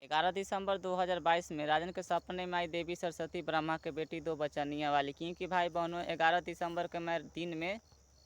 11 दिसंबर 2022 में राजन के सपने में आई देवी सरस्वती ब्रह्मा के बेटी दो बचनिया वाली। क्योंकि भाई बहनों 11 दिसंबर के मैं दिन में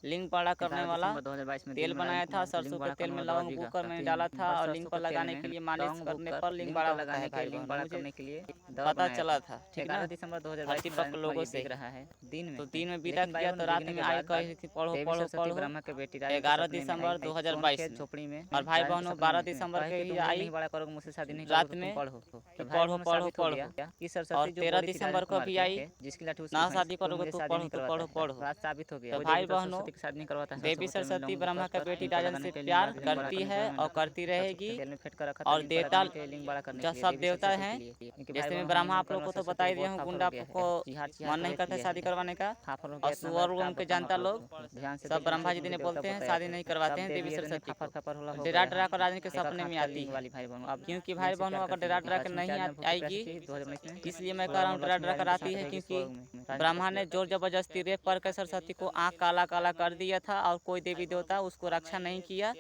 लिंग बड़ा करने वाला 2022 में तेल बनाया था। सरसों के तेल में लौंग भूनकर मैंने डाला था और लिंग पर लगाने के लिए मालिश करने पर लिंग बड़ा होता है। भाई बहनों मुझे पता चला था, ठीक ना, 11 दिसंबर धरती 2022 पर के लोगों से दिख रहा है दिन में। तो दिन में विदा किया तो रात में आई कही थी पढ़ो देवी पढ़ो सरस्वती पढ़ो। ब्रह्मा के बेटी राजन के 11 सपने में दिसंबर आई 2022 में। झोपड़ी में और भाई राजन के बहनों सपने 12 में दिसंबर के कि ही तुम आई नहीं बड़ा करोगे, मुझसे शादी नहीं रात करोगे तो तुम में पढ़ो। कि तो भाई पढ़ो बहनों पढ़ो साबित हो पढ़ो। गया कि और सरस्वती जो 13 बोली थी राजन दिसंबर को कुमार भी आई, के जिसकी लाठी उसकी ना भैंस, शादी कोई करोगे मुझे तो शादी पढ़ो नहीं तो करवाता पढ़ो है। पढ़ो। बात साबित हो गया, तो कोई भाई देवी तो बहनों सरस्वती की शादी नहीं करवाता है। देवी सरसों के तेल में सरस्वती लौंग ब्रह्मा का भूनकर बेटी लिंग पर राजन लगाने से के लिए लिंग प्यार बड़ा करती करने के है लिए और करती सरसों के रहेगी। तेल में फेंट कर रखा था और लिंग पर देवता लगाने के लिए, लिंग बड़ा करने जो के लिए, सब देवी देवता सरस्वती हैं, के लिए। इनके भाई जैसे मैं बहनों ब्रह्मा हनुमान आप लोग कलवा को तो बता सरस्वती ही दिया बहुत हूँ, फाफर गुंडा हो गया को है। चिहार चिहार मन के नहीं वेट करता किया शादी है, करवाने का। फाफर हो और गया इतना सुअर बड़ा। उन के बताऊं जनता आप लोग लोग को ध्यान से सब देखना, ब्रह्मा सब जी मुझे ने देवता बोलते हैं बताया शादी थे। नहीं करवाते सब हैं देवी देवी इतने सरस्वती को। फाफर फाफर हो डेरा गया डरा है। कर राजन के एक सपने में हाथ का आती लिंग है। वाली भाई बहनों अब क्योंकि दिल भाई से बहनों प्यार अगर करती डरा है। डरा कर नहीं 2049 में भूखी प्यासी आएगी, थी 2019 में। इसलिए मैं कह रहा और हूँ डरा डरा कर लक्ष्मी राजन के आती साथ है। रहेगी क्योंकि स्वर्ग में। राजन के ब्रह्मा ने जोर जबरदस्ती रेप करके सरस्वती को आँख काला काला कर दिया था और कोई देवी देवता उसको रक्षा नहीं किया।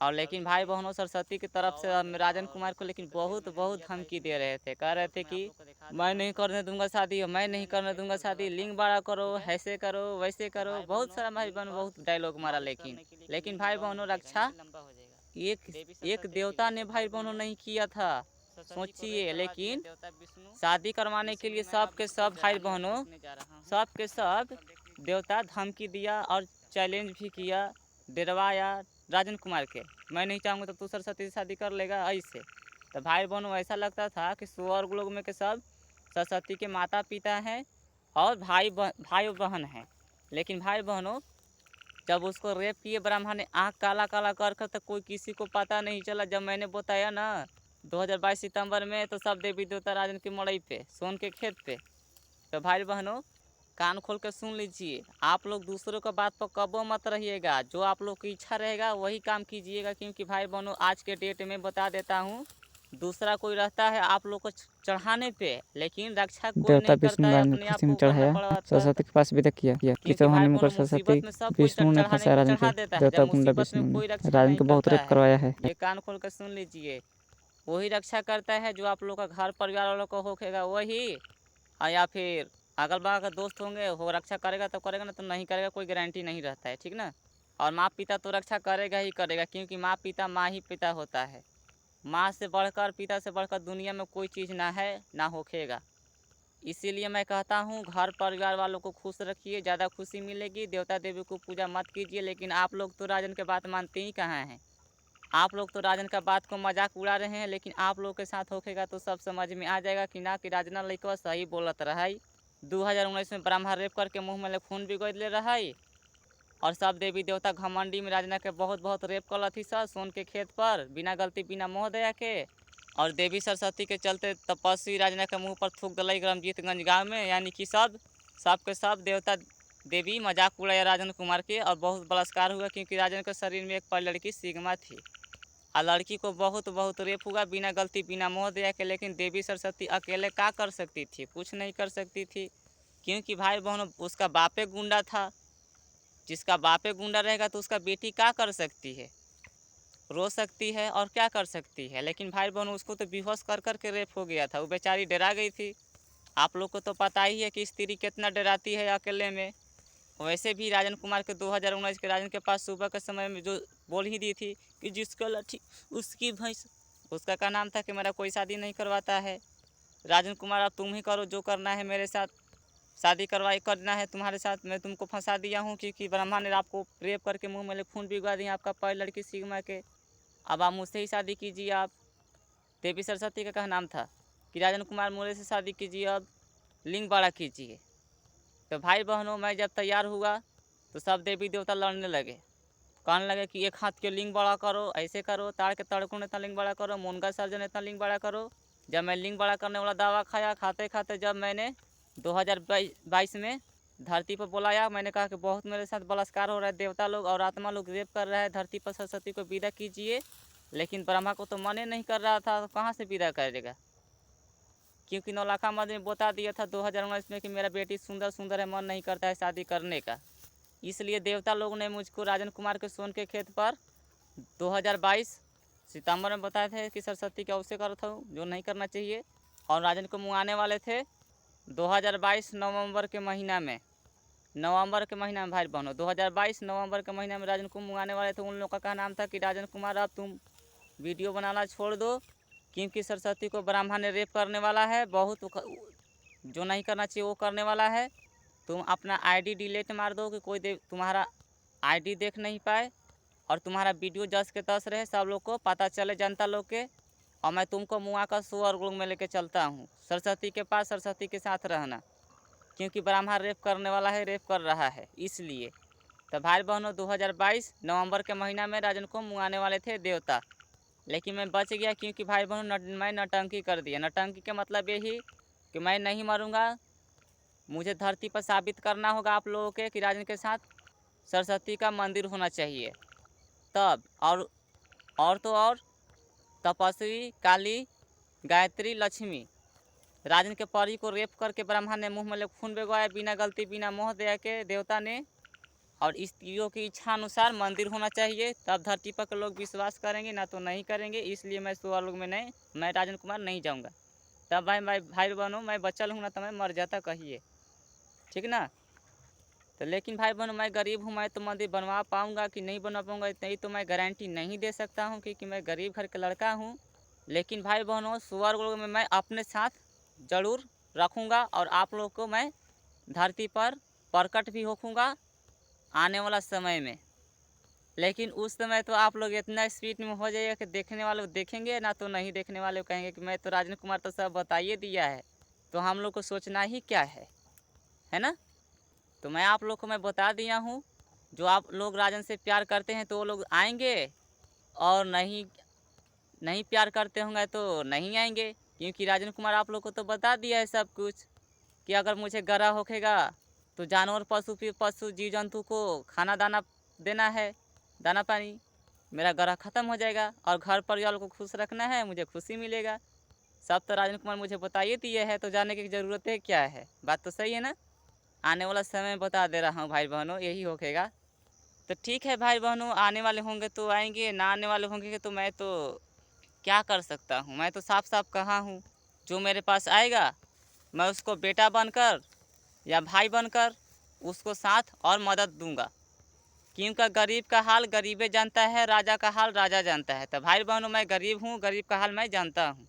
और लेकिन भाई बहनों सरस्वती की तरफ से राजन कुमार को लेकिन बहुत बहुत धमकी दे रहे थे, कह रहे थे कि मैं नहीं करने दूंगा शादी, मैं नहीं करने दूंगा शादी, लिंग बड़ा करो, ऐसे करो वैसे करो, बहुत सारा भाई बहनों बहुत डायलॉग मारा। लेकिन भाई बहनों रक्षा एक एक देवता ने भाई बहनों नहीं किया था, सोचिए। लेकिन शादी करवाने के लिए सब के सब भाई बहनों सब के सब देवता धमकी दिया और चैलेंज भी किया, डरवाया राजन कुमार के। मैं नहीं चाहूँगा तो तू सरस्वती से शादी कर लेगा ऐसे। तो भाई बहनों ऐसा लगता था कि स्वर्ग लोग में के सब सरस्वती के माता पिता हैं और भाई बहन हैं। लेकिन भाई बहनों जब उसको रेप किए ब्रह्मा ने आँख काला काला कर कर, तो कोई किसी को पता नहीं चला। जब मैंने बताया ना 2022 सितंबर में, तो सब देवी देवता राजन की मड़ई पे सोन के खेत पे। तो भाई बहनों कान खोल कर सुन लीजिए, आप लोग दूसरों का बात पर कबो मत रहिएगा। जो आप लोग की इच्छा रहेगा वही काम कीजिएगा। क्योंकि भाई बहनों आज के डेट में बता देता हूँ, दूसरा कोई रहता है आप लोग को चढ़ाने पे, लेकिन रक्षा कोई देवता नहीं करता विष्णु है, राजन अपने को आप खुशी में को करना चढ़ाया, पड़ता है। सरस्वती के पास विदा किया कि क्योंकि चौहान भाई ने मुकर बहनों सरस्वती मुसीबत में सब कोई विष्णु ने चढ़ाने फंसाया को राजन के। चढ़ा देता है, जब देवता गुंडा मुसीबत में विष्णु कोई रक्षा राजन नहीं को बहुत करता रेप है। करवाया है। ये कान खोल कर सुन लीजिए, वही रक्षा करता है जो आप लोग का घर परिवार वालों को होखेगा वही, या फिर अगल बगल का दोस्त होंगे वो रक्षा करेगा तो करेगा, ना तो नहीं करेगा, कोई गारंटी नहीं रहता है, ठीक ना। और माँ पिता तो रक्षा करेगा ही करेगा, क्योंकि माँ ही पिता होता है। माँ से बढ़कर पिता से बढ़कर दुनिया में कोई चीज़ ना है ना होखेगा। इसीलिए मैं कहता हूँ घर परिवार वालों को खुश रखिए, ज़्यादा खुशी मिलेगी। देवता देवी को पूजा मत कीजिए। लेकिन आप लोग तो राजन के बात मानते ही कहाँ हैं। आप लोग तो राजन का बात को मजाक उड़ा रहे हैं। लेकिन आप लोग के साथ होखेगा तो सब समझ में आ जाएगा कि ना कि राजना लड़का सही बोलत रहा। 2019 में ब्रह्मा रेप करके मुँह में खून बिगड़ ले रहा। और सब देवी देवता घमंडी में राजना के बहुत बहुत रेप कल थी सर सोन के खेत पर, बिना गलती बिना मोह दया के। और देवी सरस्वती के चलते तपस्वी राजना के मुंह पर थूक दिलाई ग्रामजीतगंज गांव में। यानी कि सब के सब देवता देवी मजाक उड़ाया राजन कुमार के, और बहुत बलात्कार हुआ। क्योंकि राजन के शरीर में एक पर लड़की सिग्मा थी और लड़की को बहुत बहुत रेप हुआ बिना गलती बिना मोह दया के। लेकिन देवी सरस्वती अकेले क्या कर सकती थी, कुछ नहीं कर सकती थी। क्योंकि भाई बहनों उसका बापे गुंडा था। जिसका बापे गुंडा रहेगा तो उसका बेटी क्या कर सकती है, रो सकती है और क्या कर सकती है। लेकिन भाई बहन उसको तो बेहोश कर कर के रेप हो गया था, वो बेचारी डरा गई थी। आप लोग को तो पता ही है कि स्त्री कितना डराती है अकेले में। वैसे भी राजन कुमार के 2019 के राजन के पास सुबह के समय में जो बोल ही दी थी कि जिसका लाठी उसकी भैंस, उसका क्या नाम था कि मेरा कोई शादी नहीं करवाता है। राजन कुमार अब तुम ही करो जो करना है, मेरे साथ शादी करना है तुम्हारे साथ, मैं तुमको फंसा दिया हूँ। क्योंकि ब्रह्मा ने आपको रेप करके मुंह में खून भिगवा दिया आपका पैर लड़की सिग्मा के। अब आप मुझसे ही शादी कीजिए। आप देवी सरस्वती का नाम था कि राजन कुमार मोरे से शादी कीजिए, अब लिंग बड़ा कीजिए। तो भाई बहनों मैं जब तैयार हुआ तो सब देवी देवता लड़ने लगे, कहने लगे कि एक हाथ के लिंग बड़ा करो, ऐसे करो, ताड़ के तड़कुन इतना लिंग बड़ा करो, मुनगा सर्जन इतना लिंग बड़ा करो। जब मैं लिंग बड़ा करने वाला दावा खाया, खाते खाते जब मैंने 2022 में धरती पर बुलाया, मैंने कहा कि बहुत मेरे साथ बलात्कार हो रहा है, देवता लोग और आत्मा लोग रेप कर रहा है, धरती पर सरस्वती को विदा कीजिए। लेकिन ब्रह्मा को तो मने नहीं कर रहा था, तो कहाँ से विदा करेगा। क्योंकि नौलाखा मद ने बता दिया था 2019 में कि मेरा बेटी सुंदर सुंदर है, मन नहीं करता है शादी करने का। इसलिए देवता लोग ने मुझको राजन कुमार के सोन के खेत पर 2022 सितंबर में बताए थे कि सरस्वती का अवसर कर था जो नहीं करना चाहिए, और राजन को मुआने वाले थे 2022 नवंबर के महीना में, भाई बहनों 2022 नवंबर के महीना में राजन को मुआने वाले थे। उन लोगों का नाम था कि राजन कुमार अब तुम वीडियो बनाना छोड़ दो, क्योंकि सरस्वती को ब्राह्मण ने रेप करने वाला है, बहुत जो नहीं करना चाहिए वो करने वाला है। तुम अपना आईडी डिलीट मार दो कि कोई तुम्हारा आईडी देख नहीं पाए, और तुम्हारा वीडियो जस के तस रहे, सब लोग को पता चले, जनता लोग के। और मैं तुमको मुआ का स्वर्ग में लेके चलता हूँ सरस्वती के पास, सरस्वती के साथ रहना, क्योंकि ब्राह्मण रेप करने वाला है, रेप कर रहा है इसलिए। तो भाई बहनों 2022 नवंबर के महीना में राजन को मुआने वाले थे देवता, लेकिन मैं बच गया, क्योंकि भाई बहनों मैं नटंकी कर दिया। नटंकी के मतलब यही कि मैं नहीं मरूंगा, मुझे धरती पर साबित करना होगा आप लोगों के कि राजन के साथ सरस्वती का मंदिर होना चाहिए तब। और तो और तपस्वी, काली, गायत्री, लक्ष्मी, राजन के परी को रेप करके ब्रह्मा ने मुंह में खून बेगवाया बिना गलती बिना मोह दया के देवता ने, और स्त्रियों की इच्छा अनुसार मंदिर होना चाहिए, तब धरती पर के लोग विश्वास करेंगे, ना तो नहीं करेंगे। इसलिए मैं स्वर्ग में नहीं, मैं राजन कुमार नहीं जाऊंगा। तब भाई बहनों मैं बचल हूँ ना, तो मैं मर जाता कहिए, ठीक ना। तो लेकिन भाई बहनों मैं गरीब हूँ, मैं तो मंदिर बनवा पाऊँगा कि नहीं बनवा पाऊँगा इतना ही तो मैं गारंटी नहीं दे सकता हूँ, क्योंकि मैं गरीब घर का लड़का हूँ। लेकिन भाई बहनों स्वर्ग में मैं अपने साथ ज़रूर रखूँगा, और आप लोग को मैं धरती पर प्रकट भी होऊंगा आने वाला समय में। लेकिन उस समय तो आप लोग इतना स्पीड में हो जाइएगा कि देखने वाले देखेंगे, ना तो नहीं देखने वाले कहेंगे कि मैं तो राजन कुमार तो सब बताइए दिया है, तो हम लोग को सोचना ही क्या है ना। तो मैं आप लोग को मैं बता दिया हूँ, जो आप लोग राजन से प्यार करते हैं तो वो लोग आएंगे, और नहीं प्यार करते होंगे तो नहीं आएंगे, क्योंकि राजन कुमार आप लोग को तो बता दिया है सब कुछ कि अगर मुझे गरा होखेगा तो जानवर पशु जीव जंतु को खाना दाना देना है, दाना पानी, मेरा गरा ख़त्म हो जाएगा, और घर परिवार को खुश रखना है, मुझे खुशी मिलेगा। सब तो राजन कुमार मुझे बताइए दिए है, तो जाने की ज़रूरत है क्या है। बात तो सही है ना। आने वाला समय बता दे रहा हूँ भाई बहनों, यही होखेगा। तो ठीक है भाई बहनों, आने वाले होंगे तो आएंगे, ना आने वाले होंगे तो मैं तो क्या कर सकता हूँ। मैं तो साफ साफ कहा हूँ, जो मेरे पास आएगा मैं उसको बेटा बनकर या भाई बनकर उसको साथ और मदद दूंगा, क्योंकि गरीब का हाल गरीबे जानता है, राजा का हाल राजा जानता है। तो भाई बहनों मैं गरीब हूँ, गरीब का हाल मैं जानता हूँ।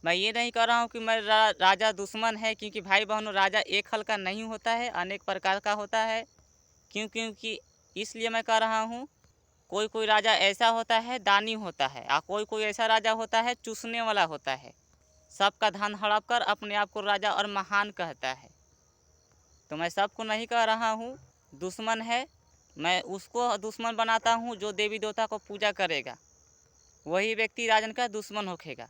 मैं ये नहीं कह रहा हूँ कि मैं राजा दुश्मन है, क्योंकि भाई बहनों राजा एक हल का नहीं होता है, अनेक प्रकार का होता है। क्योंकि इसलिए मैं कह रहा हूँ, कोई कोई राजा ऐसा होता है दानी होता है, और कोई कोई ऐसा राजा होता है चूसने वाला होता है, सबका धन हड़प कर अपने आप को राजा और महान कहता है। तो मैं सबको नहीं कह रहा हूँ दुश्मन है, मैं उसको दुश्मन बनाता हूँ जो देवी देवता को पूजा करेगा, वही व्यक्ति राजन का दुश्मन होखेगा।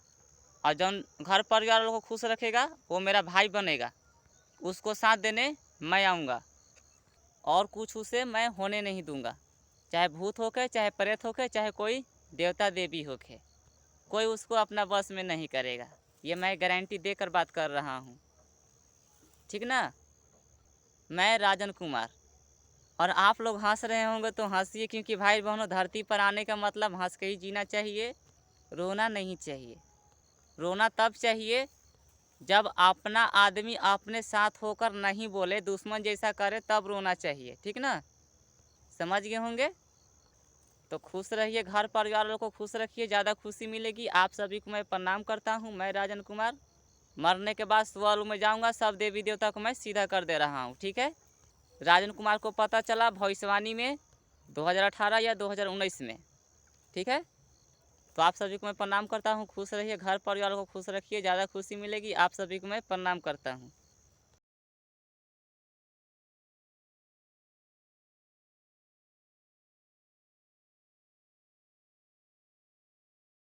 और जौन घर परिवार को खुश रखेगा वो मेरा भाई बनेगा, उसको साथ देने मैं आऊँगा, और कुछ उसे मैं होने नहीं दूँगा, चाहे भूत होके, चाहे प्रेत होके, चाहे कोई देवता देवी होके, कोई उसको अपना बस में नहीं करेगा। ये मैं गारंटी देकर बात कर रहा हूँ, ठीक ना। मैं राजन कुमार, और आप लोग हंस रहे होंगे तो हंसिए, क्योंकि भाई बहनों धरती पर आने का मतलब हंस के ही जीना चाहिए, रोना नहीं चाहिए। रोना तब चाहिए जब अपना आदमी अपने साथ होकर नहीं बोले, दुश्मन जैसा करे, तब रोना चाहिए, ठीक ना। समझ गए होंगे। तो खुश रहिए, घर परिवार वालों को खुश रखिए, ज़्यादा खुशी मिलेगी। आप सभी को मैं प्रणाम करता हूँ। मैं राजन कुमार मरने के बाद स्वर्ग में जाऊँगा, सब देवी देवता को मैं सीधा कर दे रहा हूँ, ठीक है। राजन कुमार को पता चला भविष्यवाणी में 2018 या 2019 में, ठीक है। तो आप सभी को मैं प्रणाम करता हूँ। खुश रहिए, घर परिवार को खुश रखिए, ज़्यादा खुशी मिलेगी। आप सभी को मैं प्रणाम करता हूँ।